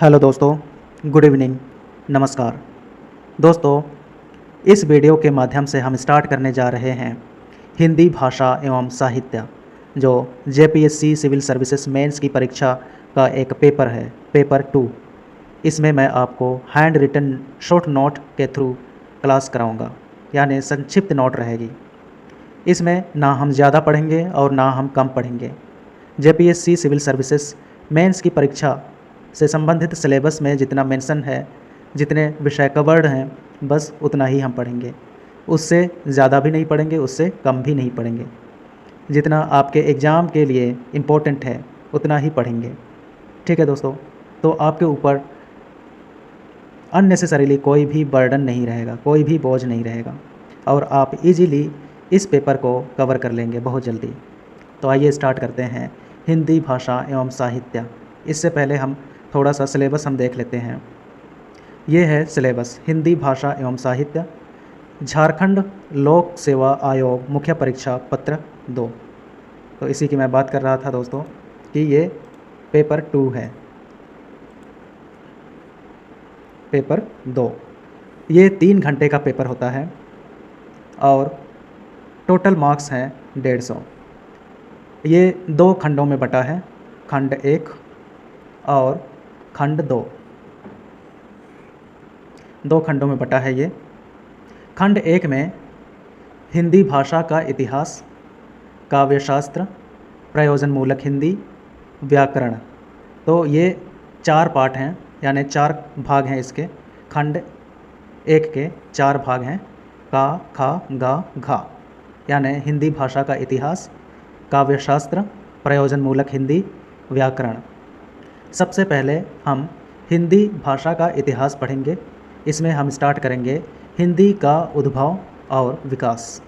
Hello दोस्तों, good evening, नमस्कार। दोस्तों, इस वीडियो के माध्यम से हम स्टार्ट करने जा रहे हैं हिंदी भाषा एवं साहित्य, जो जेपीएससी सिविल सर्विसेज मेंस की परीक्षा का एक पेपर है, पेपर 2। इसमें मैं आपको हैंड रिटन शॉर्ट नोट के थ्रू क्लास कराऊंगा, यानी संक्षिप्त नोट रहेगी। इसमें ना हम ज़्यादा पढ़ेंगे और ना हम कम पढ़ेंगे। जेपीएससी सिविल सर्विसेज मेंस की परीक्षा से संबंधित सिलेबस में जितना मेंशन है, जितने विषय कवर्ड हैं, बस उतना ही हम पढ़ेंगे। उससे ज़्यादा भी नहीं पढ़ेंगे, उससे कम भी नहीं पढ़ेंगे। जितना आपके एग्ज़ाम के लिए इम्पोर्टेंट है उतना ही पढ़ेंगे। ठीक है दोस्तों, तो आपके ऊपर अननेसेसरीली कोई भी बर्डन नहीं रहेगा, कोई भी बोझ नहीं रहेगा और आप इजीली इस पेपर को कवर कर लेंगे बहुत जल्दी। तो आइए स्टार्ट करते हैं हिंदी भाषा एवं साहित्य। इससे पहले हम थोड़ा सा सिलेबस हम देख लेते हैं। ये है सिलेबस, हिंदी भाषा एवं साहित्य, झारखंड लोक सेवा आयोग मुख्य परीक्षा पत्र 2। तो इसी की मैं बात कर रहा था दोस्तों कि ये पेपर 2 है, पेपर 2। ये 3 घंटे का पेपर होता है और टोटल मार्क्स हैं 150। ये 2 खंडों में बटा है, खंड 1 और खंड 2। 2 खंडों में बटा है ये। खंड 1 में हिंदी भाषा का इतिहास, काव्यशास्त्र, प्रयोजनमूलक हिंदी, व्याकरण। तो ये 4 पार्ट हैं, यानी 4 भाग हैं इसके। खंड 1 के 4 भाग हैं, का, खा, गा, घा, यानी हिंदी भाषा का इतिहास, काव्यशास्त्र, प्रयोजनमूलक हिंदी, व्याकरण। सबसे पहले हम हिंदी भाषा का इतिहास पढ़ेंगे। इसमें हम स्टार्ट करेंगे हिंदी का उद्भव और विकास।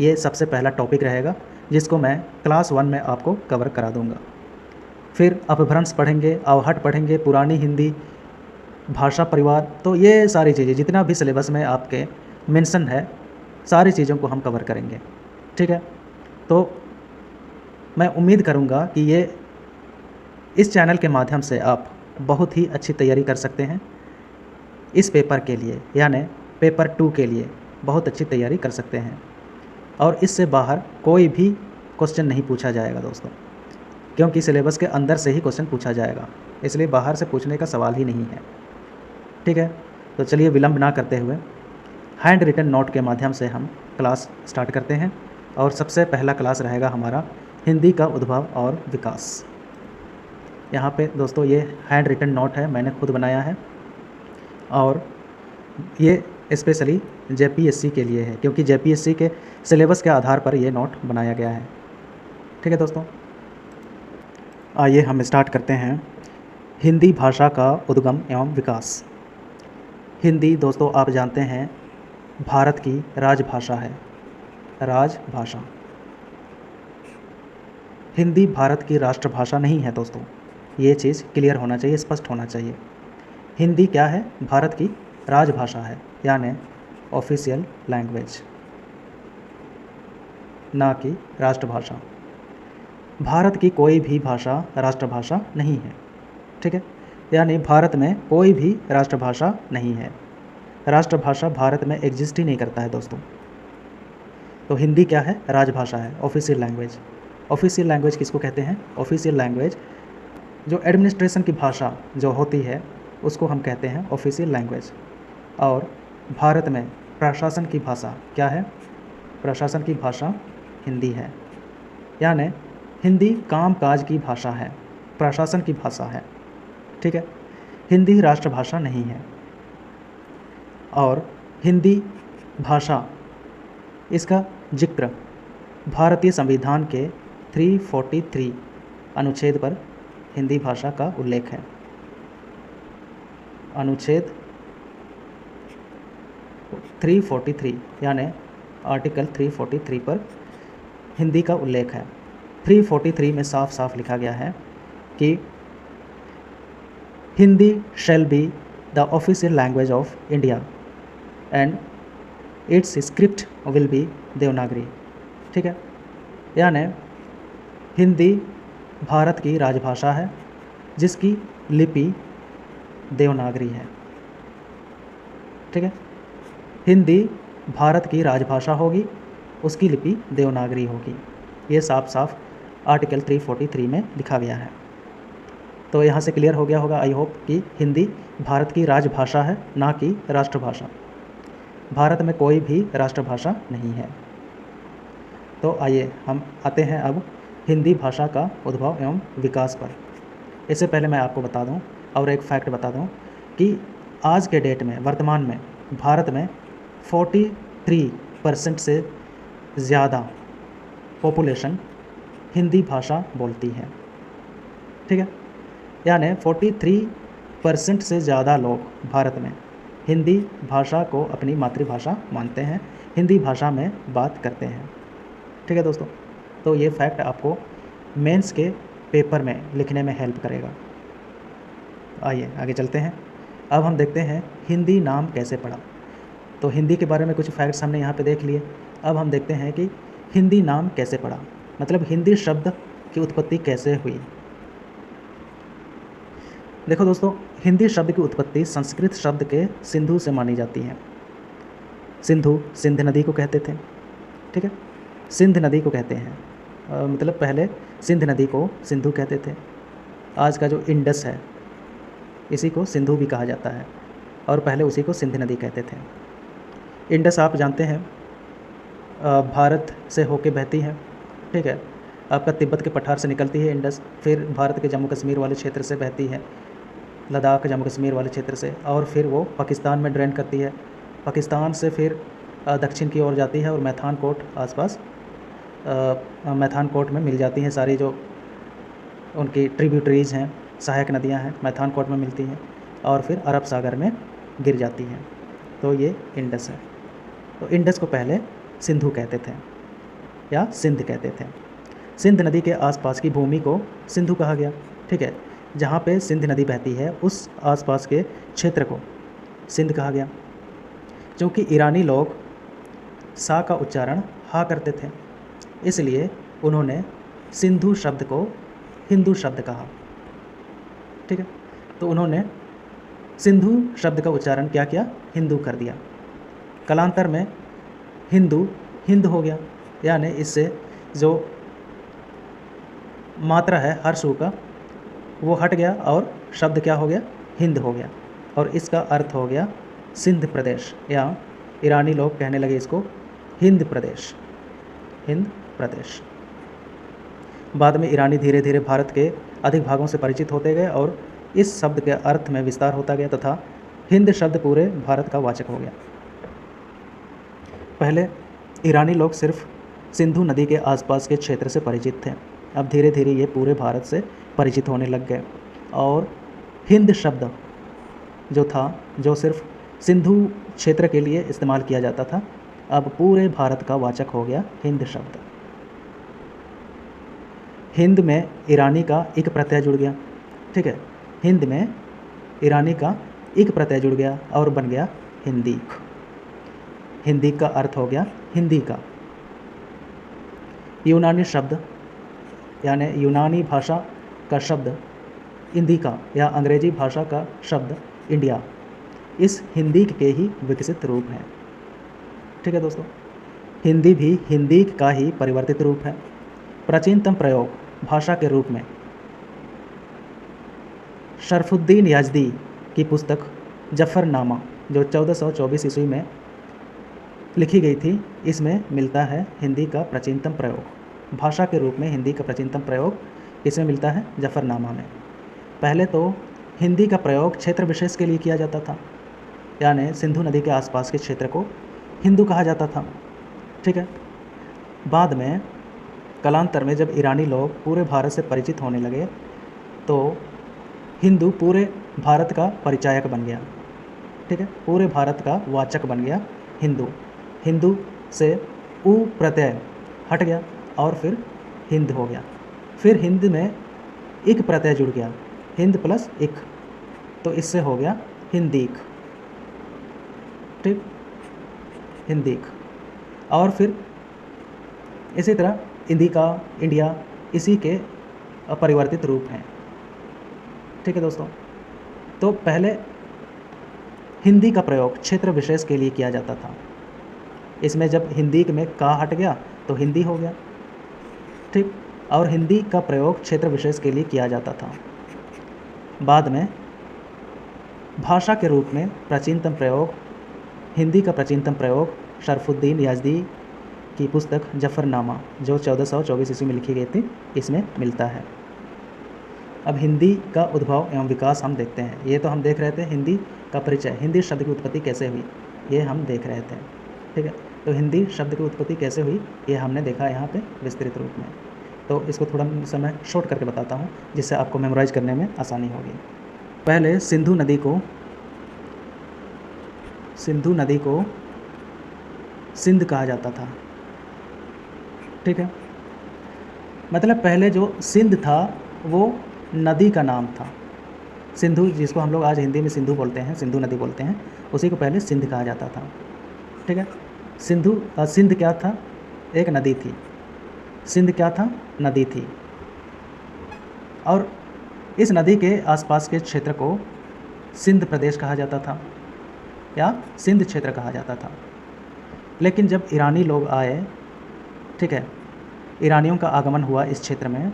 ये सबसे पहला टॉपिक रहेगा जिसको मैं क्लास 1 में आपको कवर करा दूंगा। फिर अपभ्रंश पढ़ेंगे, अवहट पढ़ेंगे, पुरानी हिंदी भाषा परिवार। तो ये सारी चीज़ें जितना भी सिलेबस में आपके मेंशन है, सारी चीज़ों को हम कवर करेंगे। ठीक है, तो मैं उम्मीद करूँगा कि ये इस चैनल के माध्यम से आप बहुत ही अच्छी तैयारी कर सकते हैं। इस पेपर के लिए, यानी पेपर 2 के लिए बहुत अच्छी तैयारी कर सकते हैं और इससे बाहर कोई भी क्वेश्चन नहीं पूछा जाएगा दोस्तों, क्योंकि सिलेबस के अंदर से ही क्वेश्चन पूछा जाएगा, इसलिए बाहर से पूछने का सवाल ही नहीं है। ठीक है, तो चलिए विलंब ना करते हुए हैंड रिटन नोट के माध्यम से हम क्लास स्टार्ट करते हैं। और सबसे पहला क्लास रहेगा हमारा हिंदी का उद्भव और विकास। यहाँ पे दोस्तों ये हैंड रिटन नोट है, मैंने खुद बनाया है और ये स्पेशली जेपीएससी के लिए है, क्योंकि जेपीएससी के सिलेबस के आधार पर ये नोट बनाया गया है। ठीक है दोस्तों, आइए हम स्टार्ट करते हैं हिंदी भाषा का उद्गम एवं विकास। हिंदी दोस्तों आप जानते हैं भारत की राजभाषा है, राजभाषा। हिंदी भारत की राष्ट्रभाषा नहीं है दोस्तों, ये चीज़ क्लियर होना चाहिए, स्पष्ट होना चाहिए। हिंदी क्या है? भारत की राजभाषा है, यानी ऑफिशियल लैंग्वेज, ना कि राष्ट्रभाषा। भारत की कोई भी भाषा राष्ट्रभाषा नहीं है। ठीक है, यानी भारत में कोई भी राष्ट्रभाषा नहीं है। राष्ट्रभाषा भारत में एग्जिस्ट ही नहीं करता है दोस्तों। तो हिंदी क्या है? राजभाषा है, ऑफिशियल लैंग्वेज। ऑफिशियल लैंग्वेज किसको कहते हैं? ऑफिशियल लैंग्वेज जो एडमिनिस्ट्रेशन की भाषा जो होती है उसको हम कहते हैं ऑफिशियल लैंग्वेज। और भारत में प्रशासन की भाषा क्या है? प्रशासन की भाषा हिंदी है, यानी हिंदी कामकाज की भाषा है, प्रशासन की भाषा है। ठीक है, हिंदी राष्ट्रभाषा नहीं है। और हिंदी भाषा, इसका जिक्र भारतीय संविधान के 343 अनुच्छेद पर हिंदी भाषा का उल्लेख है। अनुच्छेद 343 यानी आर्टिकल 343 पर हिंदी का उल्लेख है। 343 में साफ साफ लिखा गया है कि Hindi shall be the official language of India and it's script will be Devanagari. ठीक है, यानी हिंदी भारत की राजभाषा है जिसकी लिपि देवनागरी है। ठीक है, हिंदी भारत की राजभाषा होगी, उसकी लिपि देवनागरी होगी। ये साफ साफ आर्टिकल 343 में लिखा गया है। तो यहाँ से क्लियर हो गया होगा आई होप कि हिंदी भारत की राजभाषा है, ना कि राष्ट्रभाषा। भारत में कोई भी राष्ट्रभाषा नहीं है। तो आइए हम आते हैं अब हिंदी भाषा का उद्भव एवं विकास पर। इससे पहले मैं आपको बता दूं और एक फैक्ट बता दूं कि आज के डेट में वर्तमान में भारत में 43% से ज़्यादा पॉपुलेशन हिंदी भाषा बोलती है। ठीक है, यानी 43% से ज़्यादा लोग भारत में हिंदी भाषा को अपनी मातृभाषा मानते हैं, हिंदी भाषा में बात करते हैं। ठीक है दोस्तों, तो ये फैक्ट आपको मेंस के पेपर में लिखने में हेल्प करेगा। आइए आगे चलते हैं। अब हम देखते हैं हिंदी नाम कैसे पड़ा। तो हिंदी के बारे में कुछ फैक्ट्स हमने यहाँ पे देख लिए। अब हम देखते हैं कि हिंदी नाम कैसे पड़ा, मतलब हिंदी शब्द की उत्पत्ति कैसे हुई। देखो दोस्तों, हिंदी शब्द की उत्पत्ति संस्कृत शब्द के सिंधु से मानी जाती है। सिंधु सिंध नदी को कहते थे। ठीक है, सिंध नदी को कहते हैं, मतलब पहले सिंध नदी को सिंधु कहते थे। आज का जो इंडस है इसी को सिंधु भी कहा जाता है, और पहले उसी को सिंध नदी कहते थे। इंडस आप जानते हैं भारत से होके बहती है। ठीक है, आपका तिब्बत के पठार से निकलती है इंडस, फिर भारत के जम्मू कश्मीर वाले क्षेत्र से बहती है, लद्दाख जम्मू कश्मीर वाले क्षेत्र से, और फिर वो पाकिस्तान में ड्रेन करती है। पाकिस्तान से फिर दक्षिण की ओर जाती है और मैथान कोट आसपास मैथान कोट में मिल जाती हैं सारी जो उनकी ट्रिब्यूटरीज़ हैं, सहायक नदियां हैं, मैथान कोट में मिलती हैं और फिर अरब सागर में गिर जाती हैं। तो ये इंडस है। तो इंडस को पहले सिंधु कहते थे या सिंध कहते थे। सिंध नदी के आसपास की भूमि को सिंधु कहा गया। ठीक है, जहाँ पे सिंध नदी बहती है उस आसपास के क्षेत्र को सिंध कहा गया। क्योंकि ईरानी लोग सा का उच्चारण हा करते थे, इसलिए उन्होंने सिंधु शब्द को हिंदू शब्द कहा। ठीक है, तो उन्होंने सिंधु शब्द का उच्चारण क्या किया, हिंदू कर दिया। कालांतर में हिंदू हिंद हो गया, यानी इससे जो मात्रा है हर सु का वो हट गया और शब्द क्या हो गया, हिंद हो गया, और इसका अर्थ हो गया सिंध प्रदेश, या ईरानी लोग कहने लगे इसको हिंद प्रदेश, हिंद प्रदेश। बाद में ईरानी धीरे धीरे भारत के अधिक भागों से परिचित होते गए और इस शब्द के अर्थ में विस्तार होता गया तथा हिंद शब्द पूरे भारत का वाचक हो गया। पहले ईरानी लोग सिर्फ सिंधु नदी के आसपास के क्षेत्र से परिचित थे, अब धीरे धीरे ये पूरे भारत से परिचित होने लग गए और हिंद शब्द जो था, जो सिर्फ सिंधु क्षेत्र के लिए इस्तेमाल किया जाता था, अब पूरे भारत का वाचक हो गया हिंद शब्द। हिंद में ईरानी का एक प्रत्यय जुड़ गया। ठीक है, हिंद में ईरानी का एक प्रत्यय जुड़ गया और बन गया हिंदीक। हिंदीक का अर्थ हो गया हिंदी का। यूनानी शब्द यानी यूनानी भाषा का शब्द इंडिका या अंग्रेजी भाषा का शब्द इंडिया, इस हिंदीक के ही विकसित रूप हैं। ठीक है दोस्तों, हिंदी भी हिंदीक का ही परिवर्तित रूप है। प्राचीनतम प्रयोग भाषा के रूप में शरफुद्दीन याजदी की पुस्तक जफरनामा जो 1424 ईस्वी में लिखी गई थी, इसमें मिलता है हिंदी का प्राचीनतम प्रयोग। भाषा के रूप में हिंदी का प्राचीनतम प्रयोग इसमें मिलता है जफरनामा में। पहले तो हिंदी का प्रयोग क्षेत्र विशेष के लिए किया जाता था, यानी सिंधु नदी के आसपास के क्षेत्र को हिंदू कहा जाता था। ठीक है, बाद में कालांतर में जब ईरानी लोग पूरे भारत से परिचित होने लगे तो हिंदू पूरे भारत का परिचायक बन गया। ठीक है, पूरे भारत का वाचक बन गया हिंदू। हिंदू से ऊ प्रत्यय हट गया और फिर हिंद हो गया। फिर हिंद में इक प्रत्यय जुड़ गया, हिंद प्लस इक, तो इससे हो गया हिंदीक। ठीक, हिंदीक। और फिर इसी तरह इंडिका, इंडिया, इसी के परिवर्तित रूप हैं। ठीक है दोस्तों, तो पहले हिंदी का प्रयोग क्षेत्र विशेष के लिए किया जाता था। इसमें जब हिंदी में का हट गया तो हिंदी हो गया, ठीक। और हिंदी का प्रयोग क्षेत्र विशेष के लिए किया जाता था। बाद में भाषा के रूप में प्राचीनतम प्रयोग, हिंदी का प्राचीनतम प्रयोग शरफुद्दीन याज़दी की पुस्तक जफरनामा जो 1424 ईस्वी में लिखी गई थी, इसमें मिलता है। अब हिंदी का उद्भव एवं विकास हम देखते हैं। ये तो हम देख रहे थे हिंदी का परिचय, हिंदी शब्द की उत्पत्ति कैसे हुई, ये हम देख रहे थे, ठीक है। तो हिंदी शब्द की उत्पत्ति कैसे हुई ये हमने देखा यहाँ पे विस्तृत रूप में। तो इसको थोड़ा सा मैं शॉर्ट करके बताता हूँ जिससे आपको मेमोराइज करने में आसानी होगी। पहले सिंधु नदी को सिंध कहा जाता था, ठीक है। मतलब पहले जो सिंध था वो नदी का नाम था। सिंधु, जिसको हम लोग आज हिंदी में सिंधु बोलते हैं, सिंधु नदी बोलते हैं, उसी को पहले सिंध कहा जाता था, ठीक है। सिंध क्या था? एक नदी थी। सिंध क्या था? नदी थी। और इस नदी के आसपास के क्षेत्र को सिंध प्रदेश कहा जाता था या सिंध क्षेत्र कहा जाता था। लेकिन जब ईरानी लोग आए, ठीक है, ईरानियों का आगमन हुआ इस क्षेत्र में,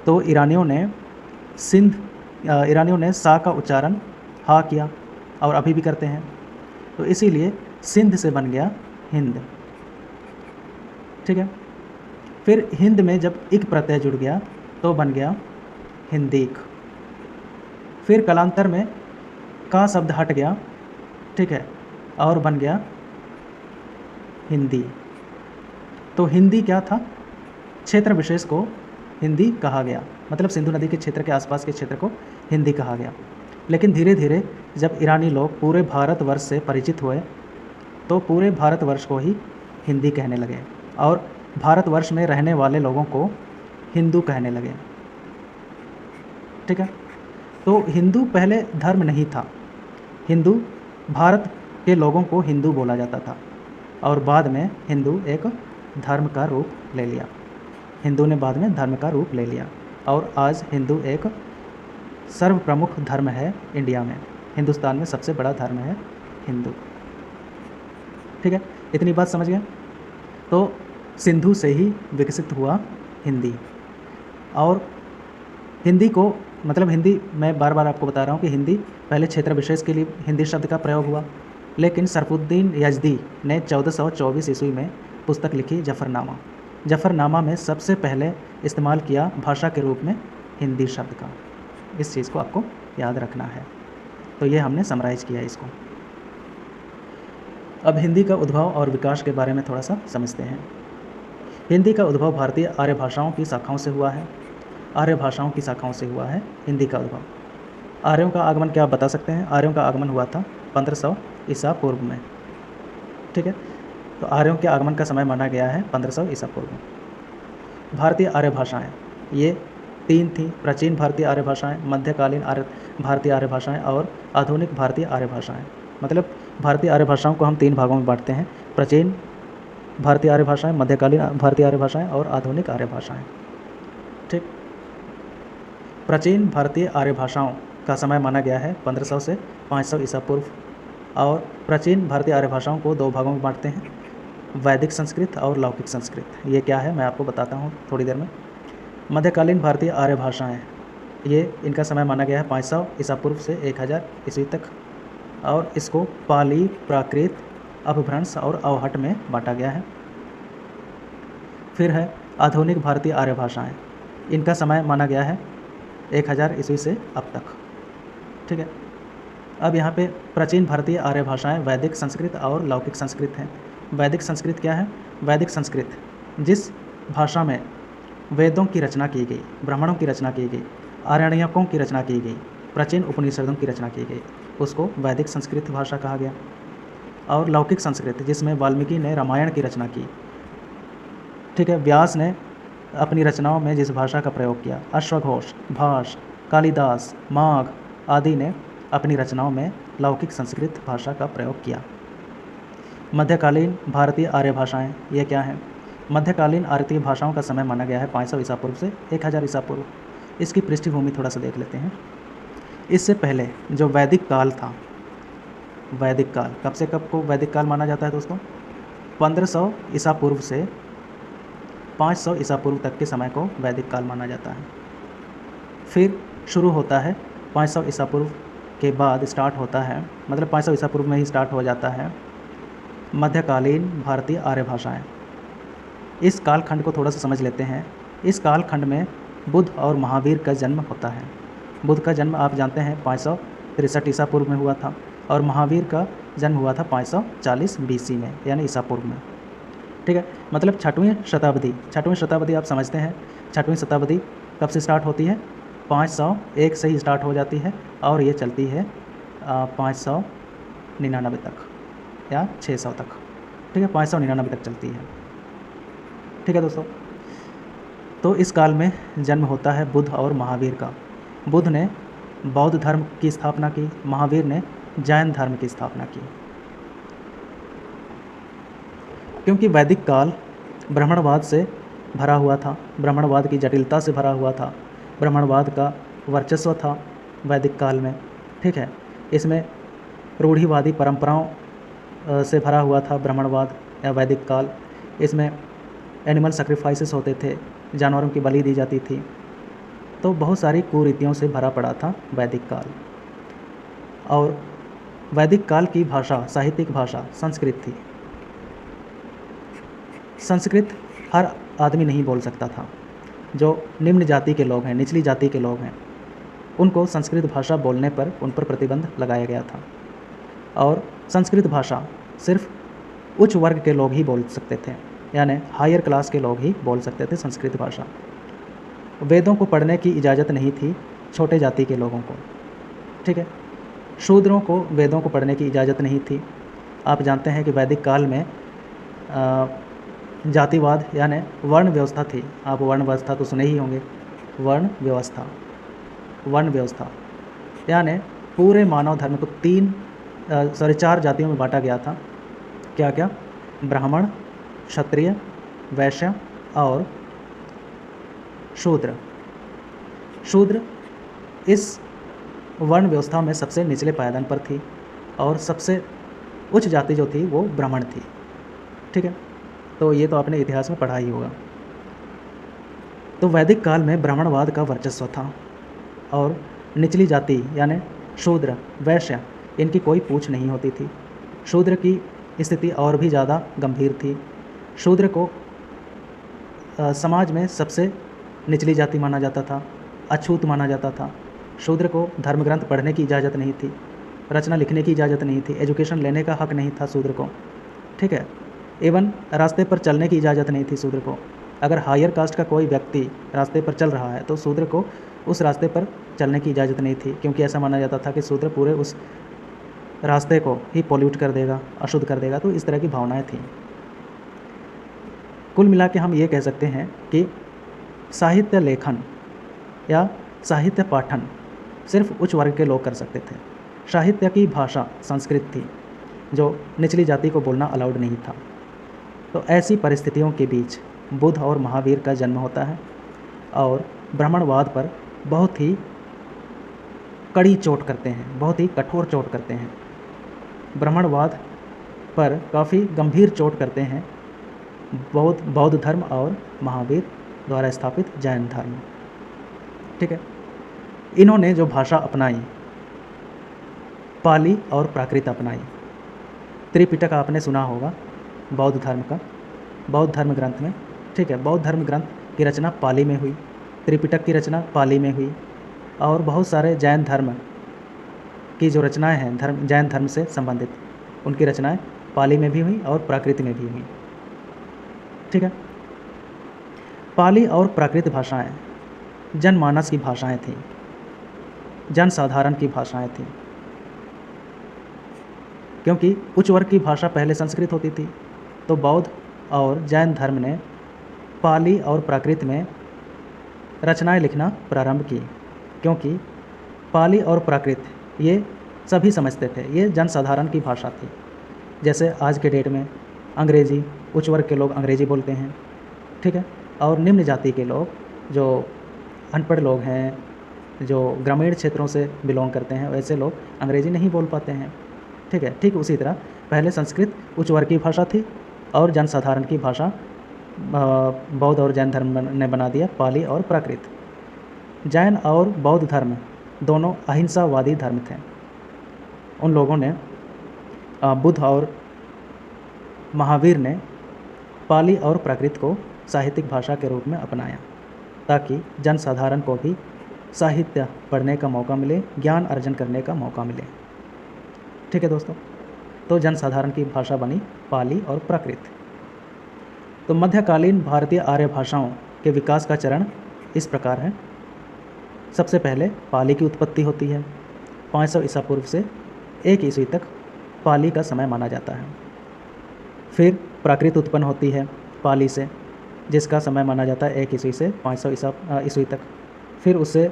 तो ईरानियों ने सा का उच्चारण हा किया और अभी भी करते हैं, तो इसीलिए सिंध से बन गया हिंद, ठीक है। फिर हिंद में जब इक प्रत्यय जुड़ गया तो बन गया हिंदीक। फिर कालांतर में का शब्द हट गया, ठीक है, और बन गया हिंदी। तो हिंदी क्या था? क्षेत्र विशेष को हिंदी कहा गया, मतलब सिंधु नदी के क्षेत्र के आसपास के क्षेत्र को हिंदी कहा गया। लेकिन धीरे धीरे जब ईरानी लोग पूरे भारतवर्ष से परिचित हुए तो पूरे भारतवर्ष को ही हिंदी कहने लगे और भारतवर्ष में रहने वाले लोगों को हिंदू कहने लगे, ठीक है। तो हिंदू पहले धर्म नहीं था, हिंदू भारत के लोगों को हिंदू बोला जाता था और बाद में हिंदू एक धर्म का रूप ले लिया। हिंदू ने बाद में धर्म का रूप ले लिया और आज हिंदू एक सर्व प्रमुख धर्म है इंडिया में। हिंदुस्तान में सबसे बड़ा धर्म है हिंदू, ठीक है। इतनी बात समझ गए? तो सिंधु से ही विकसित हुआ हिंदी। और हिंदी को, मतलब हिंदी, मैं बार बार आपको बता रहा हूँ कि हिंदी पहले क्षेत्र विशेष के लिए हिंदी शब्द का प्रयोग हुआ, लेकिन शरफुद्दीन याज़दी ने 1424 ईस्वी में पुस्तक लिखी जफरनामा। जफरनामा में सबसे पहले इस्तेमाल किया भाषा के रूप में हिंदी शब्द का। इस चीज़ को आपको याद रखना है। तो ये हमने समराइज किया इसको। अब हिंदी का उद्भव और विकास के बारे में थोड़ा सा समझते हैं। हिंदी का उद्भव भारतीय आर्य भाषाओं की शाखाओं से हुआ है। आर्य भाषाओं की शाखाओं से हुआ है हिंदी का उद्भव। आर्यों का आगमन क्या आप बता सकते हैं? आर्यों का आगमन हुआ था 1500 ईसा पूर्व में, ठीक है। तो आर्यों के आगमन का समय माना गया है 1500 ईसा पूर्व। भारतीय आर्य भाषाएं ये 3 थी: प्राचीन भारतीय आर्य भाषाएं, मध्यकालीन भारतीय आर्य भाषाएं और आधुनिक भारतीय आर्य भाषाएं। मतलब भारतीय आर्य भाषाओं को हम 3 भागों में बांटते हैं: प्राचीन भारतीय आर्य भाषाएं, मध्यकालीन भारतीय आर्य भाषाएं और आधुनिक आर्य भाषाएं, ठीक। प्राचीन भारतीय आर्य भाषाओं का समय माना गया है 1500 से 500 ईसा पूर्व। और प्राचीन भारतीय आर्य भाषाओं को 2 भागों में बांटते हैं: वैदिक संस्कृत और लौकिक संस्कृत। ये क्या है मैं आपको बताता हूँ थोड़ी देर में। मध्यकालीन भारतीय आर्य भाषाएं, ये इनका समय माना गया है 500 ईसा पूर्व से 1000 ईस्वी तक। और इसको पाली, प्राकृत, अपभ्रंश और अवहट में बांटा गया है। फिर है आधुनिक भारतीय आर्य भाषाएं, इनका समय माना गया है 1000 ईस्वी से अब तक, ठीक है। अब यहाँ पे प्राचीन भारतीय आर्य भाषाएं वैदिक संस्कृत और लौकिक संस्कृत हैं। वैदिक संस्कृत क्या है? वैदिक संस्कृत जिस भाषा में वेदों की रचना की गई, ब्राह्मणों की रचना की गई, आरण्यकों की रचना की गई, प्राचीन उपनिषदों की रचना की गई, उसको वैदिक संस्कृत भाषा कहा गया। और लौकिक संस्कृत जिसमें वाल्मीकि ने रामायण की रचना की, ठीक है। व्यास ने अपनी रचनाओं में जिस भाषा का प्रयोग किया, अश्वघोष, भाष, कालिदास, माघ आदि ने अपनी रचनाओं में लौकिक संस्कृत भाषा का प्रयोग किया। मध्यकालीन भारतीय आर्य भाषाएं ये क्या हैं? मध्यकालीन भारतीय भाषाओं का समय माना गया है 500 ईसा पूर्व से 1000 ईसा पूर्व। इसकी पृष्ठभूमि थोड़ा सा देख लेते हैं। इससे पहले जो वैदिक काल था, वैदिक काल कब से कब को वैदिक काल माना जाता है दोस्तों? 1500 ईसा पूर्व से 500 ईसा पूर्व तक के समय को वैदिक काल माना जाता है। फिर शुरू होता है 500 ईसा पूर्व के बाद स्टार्ट होता है, मतलब 500 ईसा पूर्व में ही स्टार्ट हो जाता है मध्यकालीन भारतीय आर्य भाषाएँ। इस कालखंड को थोड़ा सा समझ लेते हैं। इस कालखंड में बुद्ध और महावीर का जन्म होता है। बुद्ध का जन्म आप जानते हैं 563 ईसा पूर्व में हुआ था और महावीर का जन्म हुआ था 540 BC में, यानी ईसा पूर्व में। ठीक है, मतलब छठवीं शताब्दी आप समझते हैं। छठवीं शताब्दी कब से स्टार्ट होती है? 501 से ही स्टार्ट हो जाती है और ये चलती है 599 तक या 600 तक। ठीक है, 599 तक चलती है। ठीक है दोस्तों, तो इस काल में जन्म होता है बुद्ध और महावीर का। बुद्ध ने बौद्ध धर्म की स्थापना की, महावीर ने जैन धर्म की स्थापना की। क्योंकि वैदिक काल ब्राह्मणवाद से भरा हुआ था, ब्राह्मणवाद की जटिलता से भरा हुआ था, ब्राह्मणवाद का वर्चस्व था वैदिक काल में। ठीक है, इसमें रूढ़िवादी परंपराओं से भरा हुआ था ब्राह्मणवाद या वैदिक काल। इसमें एनिमल सेक्रीफाइसेस होते थे, जानवरों की बलि दी जाती थी, तो बहुत सारी कुरीतियों से भरा पड़ा था वैदिक काल। और वैदिक काल की भाषा, साहित्यिक भाषा संस्कृत थी। संस्कृत हर आदमी नहीं बोल सकता था। जो निम्न जाति के लोग हैं, निचली जाति के लोग हैं, उनको संस्कृत भाषा बोलने पर उन पर प्रतिबंध लगाया गया था। और संस्कृत भाषा सिर्फ उच्च वर्ग के लोग ही बोल सकते थे, यानी हायर क्लास के लोग ही बोल सकते थे संस्कृत भाषा। वेदों को पढ़ने की इजाज़त नहीं थी छोटे जाति के लोगों को। ठीक है, शूद्रों को वेदों को पढ़ने की इजाज़त नहीं थी। आप जानते हैं कि वैदिक काल में जातिवाद यानी वर्ण व्यवस्था थी। आप वर्ण व्यवस्था तो सुने ही होंगे। वर्ण व्यवस्था यानी पूरे मानव धर्म को 4 जातियों में बांटा गया था। क्या क्या? ब्राह्मण, क्षत्रिय, वैश्य और शूद्र इस वर्ण व्यवस्था में सबसे निचले पायदान पर थी और सबसे उच्च जाति जो थी वो ब्राह्मण थी। ठीक है, तो ये तो आपने इतिहास में पढ़ा ही होगा। तो वैदिक काल में ब्राह्मणवाद का वर्चस्व था और निचली जाति यानी शूद्र, वैश्य, इनकी कोई पूछ नहीं होती थी। शूद्र की स्थिति और भी ज़्यादा गंभीर थी। शूद्र को समाज में सबसे निचली जाति माना जाता था, अछूत माना जाता था। शूद्र को धर्म ग्रंथ पढ़ने की इजाज़त नहीं थी, रचना लिखने की इजाज़त नहीं थी, एजुकेशन लेने का हक नहीं था शूद्र को। ठीक है, इवन रास्ते पर चलने की इजाज़त नहीं थी शूद्र को। अगर हायर कास्ट का कोई व्यक्ति रास्ते पर चल रहा है तो शूद्र को उस रास्ते पर चलने की इजाज़त नहीं थी, क्योंकि ऐसा माना जाता था कि शूद्र पूरे उस रास्ते को ही पॉल्यूट कर देगा, अशुद्ध कर देगा। तो इस तरह की भावनाएं थीं। कुल मिला के हम ये कह सकते हैं कि साहित्य लेखन या साहित्य पाठन सिर्फ उच्च वर्ग के लोग कर सकते थे। साहित्य की भाषा संस्कृत थी, जो निचली जाति को बोलना अलाउड नहीं था। तो ऐसी परिस्थितियों के बीच बुद्ध और महावीर का जन्म होता है और ब्राह्मणवाद पर बहुत ही कड़ी चोट करते हैं, बहुत ही कठोर चोट करते हैं। ब्राह्मणवाद पर काफ़ी गंभीर चोट करते हैं बौद्ध धर्म और महावीर द्वारा स्थापित जैन धर्म। ठीक है, इन्होंने जो भाषा अपनाई, पाली और प्राकृत अपनाई। त्रिपिटक आपने सुना होगा बौद्ध धर्म का, बौद्ध धर्म ग्रंथ में। ठीक है, बौद्ध धर्म ग्रंथ की रचना पाली में हुई, त्रिपिटक की रचना पाली में हुई और बहुत सारे जैन धर्म की जो रचनाएं हैं जैन धर्म से संबंधित, उनकी रचनाएं पाली में भी हुई और प्राकृत में भी हुई। ठीक है, पाली और प्राकृत भाषाएं जनमानस की भाषाएं थीं, जन साधारण की भाषाएं थीं। क्योंकि उच्च वर्ग की भाषा पहले संस्कृत होती थी, तो बौद्ध और जैन धर्म ने पाली और प्राकृत में रचनाएं लिखना प्रारंभ की। क्योंकि पाली और प्राकृत ये सभी समझते थे, ये जनसाधारण की भाषा थी। जैसे आज के डेट में अंग्रेज़ी, उच्च वर्ग के लोग अंग्रेज़ी बोलते हैं। ठीक है, और निम्न जाति के लोग जो अनपढ़ लोग हैं जो ग्रामीण क्षेत्रों से बिलोंग करते हैं वैसे लोग अंग्रेज़ी नहीं बोल पाते हैं। ठीक है, ठीक उसी तरह पहले संस्कृत उच्च वर्ग की भाषा थी और जनसाधारण की भाषा बौद्ध और जैन धर्म ने बना दिया पाली और प्राकृत। जैन और बौद्ध धर्म दोनों अहिंसावादी धर्म थे। उन लोगों ने बुद्ध और महावीर ने पाली और प्राकृत को साहित्यिक भाषा के रूप में अपनाया ताकि जनसाधारण को भी साहित्य पढ़ने का मौका मिले, ज्ञान अर्जन करने का मौका मिले। ठीक है दोस्तों, तो जनसाधारण की भाषा बनी पाली और प्राकृत। तो मध्यकालीन भारतीय आर्य भाषाओं के विकास का चरण इस प्रकार है। सबसे पहले पाली की उत्पत्ति होती है। 500 ईसा पूर्व से 1 ईस्वी तक पाली का समय माना जाता है। फिर प्राकृत उत्पन्न होती है पाली से, जिसका समय माना जाता है 1 ईस्वी से 500 ईस्वी तक। फिर उससे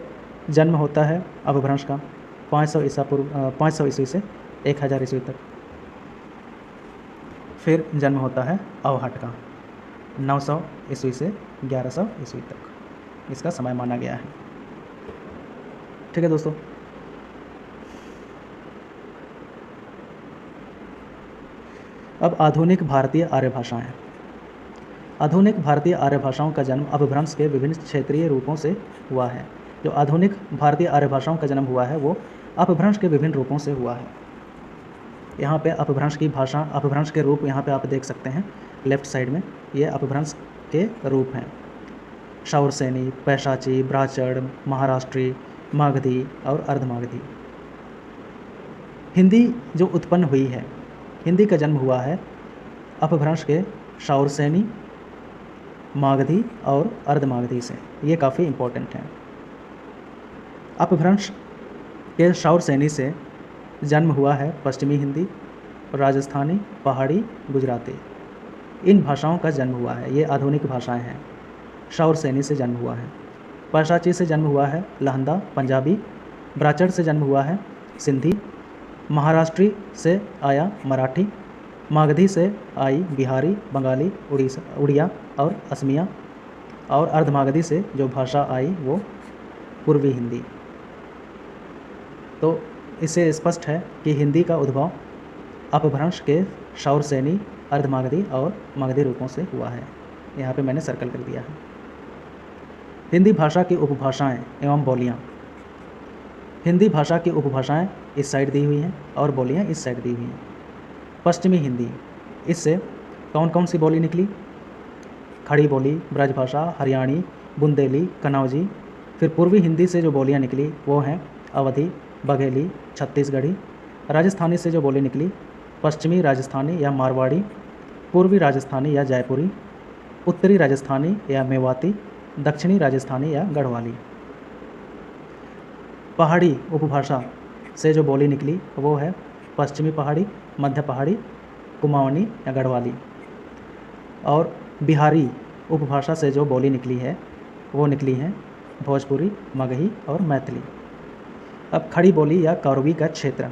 जन्म होता है अपभ्रंश का 500 ईस्वी से 1000 ईस्वी तक। फिर जन्म होता है अवहट का 900 ईस्वी से 1100 ईस्वी तक, इसका समय माना गया है। ठीक है दोस्तों, अब आधुनिक भारतीय आर्य भाषाएं। आधुनिक भारतीय आर्य भाषाओं का जन्म अपभ्रंश के विभिन्न क्षेत्रीय रूपों से हुआ है। जो आधुनिक भारतीय आर्य भाषाओं का जन्म हुआ है वो अपभ्रंश के विभिन्न रूपों से हुआ है। यहाँ पे अपभ्रंश की भाषा, अपभ्रंश के रूप यहाँ पे आप देख सकते हैं लेफ्ट साइड में, ये अपभ्रंश के रूप हैं। शौरसेनी, पैशाची, ब्राचड़, महाराष्ट्री, मागधी और अर्धमागधी। हिंदी जो उत्पन्न हुई है, हिंदी का जन्म हुआ है अपभ्रंश के शौरसेनी, मागधी और अर्धमागधी से। ये काफ़ी इम्पोर्टेंट है। अपभ्रंश के शौरसेनी से जन्म हुआ है पश्चिमी हिंदी, राजस्थानी, पहाड़ी, गुजराती। इन भाषाओं का जन्म हुआ है, ये आधुनिक भाषाएं हैं। शौरसेनी से जन्म हुआ है। पैशाची से जन्म हुआ है लहंदा, पंजाबी। ब्राचड़ से जन्म हुआ है सिंधी। महाराष्ट्री से आया मराठी। मागधी से आई बिहारी, बंगाली, उड़िया और असमिया। और अर्धमागधी से जो भाषा आई वो पूर्वी हिंदी। तो इससे स्पष्ट है कि हिंदी का उद्भव अपभ्रंश के शौरसेनी, अर्धमागधी और मागधी रूपों से हुआ है। यहाँ पे मैंने सर्कल कर दिया है। हिंदी भाषा की उपभाषाएं एवं बोलियाँ। हिंदी भाषा की उपभाषाएं इस साइड दी हुई हैं और बोलियाँ इस साइड दी हुई हैं। पश्चिमी हिंदी, इससे कौन कौन सी बोली निकली? खड़ी बोली, ब्रजभाषा, हरियाणी, बुंदेली, कन्नौजी। फिर पूर्वी हिंदी से जो बोलियाँ निकली वो हैं अवधी, बघेली, छत्तीसगढ़ी। राजस्थानी से जो बोली निकली पश्चिमी राजस्थानी या मारवाड़ी, पूर्वी राजस्थानी या जयपुरी, उत्तरी राजस्थानी या मेवाती, दक्षिणी राजस्थानी या गढ़वाली। पहाड़ी उपभाषा से जो बोली निकली वो है पश्चिमी पहाड़ी, मध्य पहाड़ी, कुमाऊनी या गढ़वाली। और बिहारी उपभाषा से जो बोली निकली है वो निकली है भोजपुरी, मगही और मैथिली। अब खड़ी बोली या कौरवी का क्षेत्र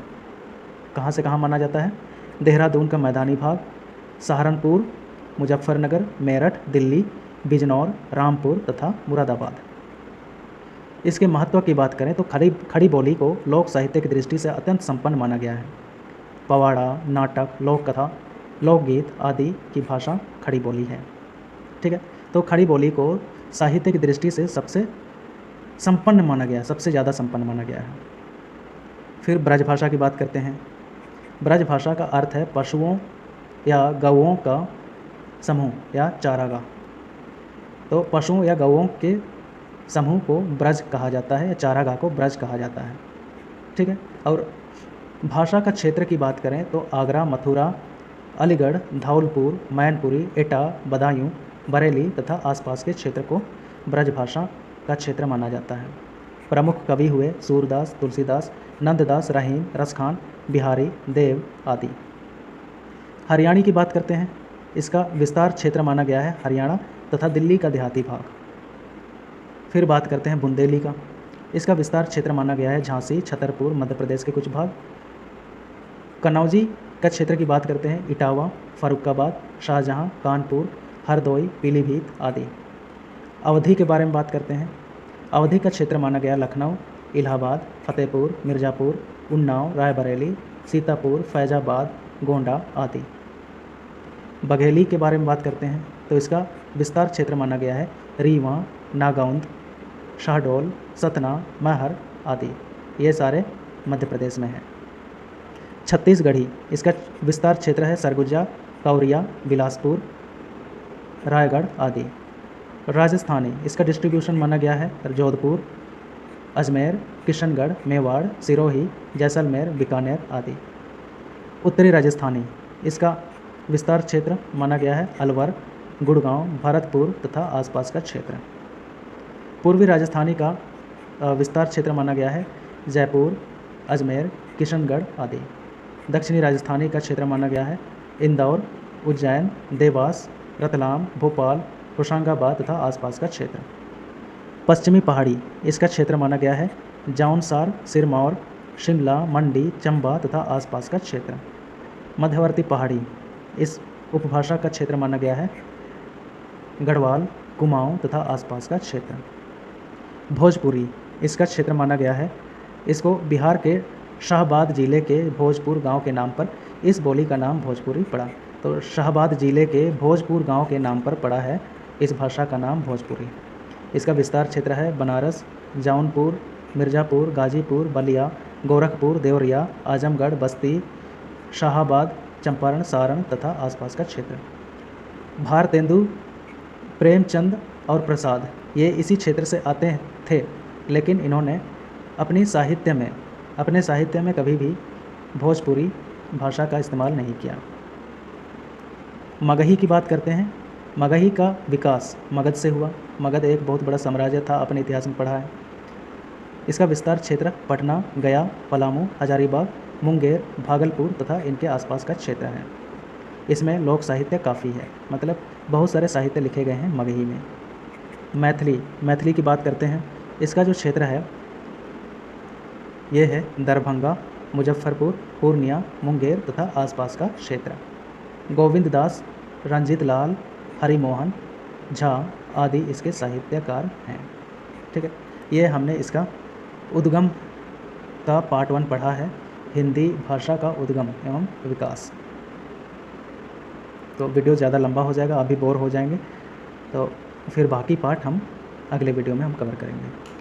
कहाँ से कहाँ माना जाता है? देहरादून का मैदानी भाग, सहारनपुर, मुजफ्फरनगर, मेरठ, दिल्ली, बिजनौर, रामपुर तथा मुरादाबाद। इसके महत्व की बात करें तो खड़ी बोली को लोक साहित्य की दृष्टि से अत्यंत संपन्न माना गया है। पवाड़ा, नाटक, लोक कथा, लोकगीत आदि की भाषा खड़ी बोली है। ठीक है, तो खड़ी बोली को साहित्य की दृष्टि से सबसे संपन्न माना गया है, सबसे ज़्यादा संपन्न माना गया है। फिर ब्रज भाषा की बात करते हैं। ब्रज भाषा का अर्थ है पशुओं या गौओं का समूह या चारागाह। तो पशुओं या गौओं के समूह को ब्रज कहा जाता है या चारागाह को ब्रज कहा जाता है। ठीक है, और भाषा का क्षेत्र की बात करें तो आगरा, मथुरा, अलीगढ़, धौलपुर, मैनपुरी, एटा, बदायूं, बरेली तथा आसपास के क्षेत्र को ब्रज भाषा का क्षेत्र माना जाता है। प्रमुख कवि हुए सूरदास, तुलसीदास, नंददास, रहीम, रसखान, बिहारी, देव आदि। हरियाणी की बात करते हैं। इसका विस्तार क्षेत्र माना गया है हरियाणा तथा दिल्ली का देहाती भाग। फिर बात करते हैं बुंदेली का। इसका विस्तार क्षेत्र माना गया है झांसी, छतरपुर, मध्य प्रदेश के कुछ भाग। कन्नौजी का क्षेत्र की बात करते हैं इटावा, फर्रुखाबाद, शाहजहां, कानपुर, हरदोई, पीलीभीत आदि। अवधी के बारे में बात करते हैं। अवधी का क्षेत्र माना गया लखनऊ, इलाहाबाद, फतेहपुर, मिर्ज़ापुर, उन्नाव, रायबरेली, सीतापुर, फैज़ाबाद, गोंडा आदि। बघेली के बारे में बात करते हैं तो इसका विस्तार क्षेत्र माना गया है रीवा, नागौंद, शहडोल, सतना, महर आदि। ये सारे मध्य प्रदेश में हैं। छत्तीसगढ़ी, इसका विस्तार क्षेत्र है सरगुजा, कौरिया, बिलासपुर, रायगढ़ आदि। राजस्थानी, इसका डिस्ट्रीब्यूशन माना गया है जोधपुर, अजमेर, किशनगढ़, मेवाड़, सिरोही, जैसलमेर, बीकानेर आदि। उत्तरी राजस्थानी, इसका विस्तार क्षेत्र माना गया है अलवर, गुड़गांव, भरतपुर तथा आसपास का क्षेत्र। पूर्वी राजस्थानी का विस्तार क्षेत्र माना गया है जयपुर, अजमेर, किशनगढ़ आदि। दक्षिणी राजस्थानी का क्षेत्र माना गया है इंदौर, उज्जैन, देवास, रतलाम, भोपाल, होशंगाबाद तथा आसपास का क्षेत्र। पश्चिमी पहाड़ी, इसका क्षेत्र माना गया है जौनसार, सिरमौर, शिमला, मंडी, चंबा तथा आसपास का क्षेत्र। मध्यवर्ती पहाड़ी, इस उपभाषा का क्षेत्र माना गया है गढ़वाल, कुमाऊं तथा आसपास का क्षेत्र। भोजपुरी, इसका क्षेत्र माना गया है, इसको बिहार के शाहबाद ज़िले के भोजपुर गांव के नाम पर इस बोली का नाम भोजपुरी पड़ा। तो शाहबाद ज़िले के भोजपुर गांव के नाम पर पड़ा है इस भाषा का नाम भोजपुरी। इसका विस्तार क्षेत्र है बनारस, जौनपुर, मिर्ज़ापुर, गाजीपुर, बलिया, गोरखपुर, देवरिया, आजमगढ़, बस्ती, शाहाबाद, चंपारण, सारण तथा आसपास का क्षेत्र। भारतेंदु, प्रेमचंद और प्रसाद ये इसी क्षेत्र से आते थे, लेकिन इन्होंने अपने साहित्य में कभी भी भोजपुरी भाषा का इस्तेमाल नहीं किया। मगही की बात करते हैं। मगही का विकास मगध से हुआ। मगध एक बहुत बड़ा साम्राज्य था, अपने इतिहास में पढ़ा है। इसका विस्तार क्षेत्र पटना, गया, पलामू, हजारीबाग, मुंगेर, भागलपुर तथा इनके आसपास का क्षेत्र है। इसमें लोक साहित्य काफ़ी है, मतलब बहुत सारे साहित्य लिखे गए हैं मगही में। मैथिली की बात करते हैं। इसका जो क्षेत्र है ये है दरभंगा, मुजफ्फरपुर, पूर्णिया, मुंगेर तथा आसपास का क्षेत्र। गोविंद दास, रंजीत लाल, हरिमोहन झा आदि इसके साहित्यकार हैं। ठीक है, ये हमने इसका उद्गम का पार्ट 1 पढ़ा है, हिंदी भाषा का उद्गम एवं विकास। तो वीडियो ज़्यादा लंबा हो जाएगा, आप भी बोर हो जाएंगे, तो फिर बाकी पार्ट हम अगले वीडियो में हम कवर करेंगे।